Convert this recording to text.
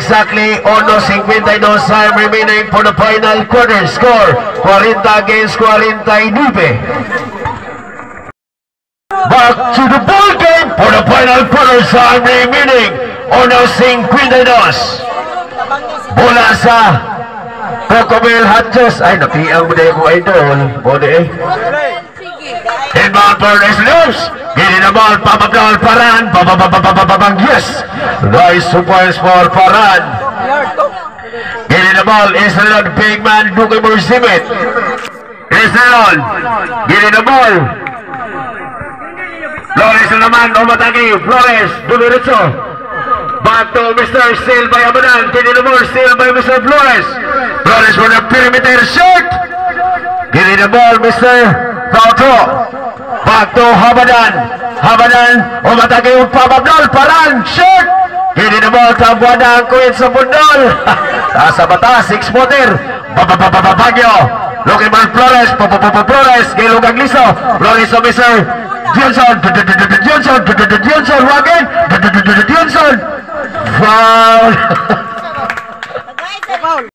Exactly 1:52 time remaining for the final quarter. Score 40 against 49. Back to the ball game for the final quarter time remaining 1:52. Bola sa Cocomel Hatches. Ay, napiang mo na yung idol. Bode eh. Inbound for this loose. Getting the ball. Papablal Paran. Bababababababang. Yes. Nice 2 points for Paran. Getting the ball. Israel, big man. Duke Mursimit. Israel. Getting the ball. Flores naman. Umatagi. Flores. Dumiritso. Back to Mr. Silva Yabanan. Getting the ball. Still by Mr. Flores. Flores for the perimeter shot. Getting the ball. Mr. Kauto. Back to Habadan. Habadan. Umatake yung Papablal. Paran. Shoot. Hindi na ball. Tabuada ang kuwit sa bundol. Sa bata. 6-footer. Bababababagyo. Looking for Flores. Flores. Gilog ang liso. Flores o Mr. Johnson. Johnson. Johnson. Wagin. Johnson. Foul.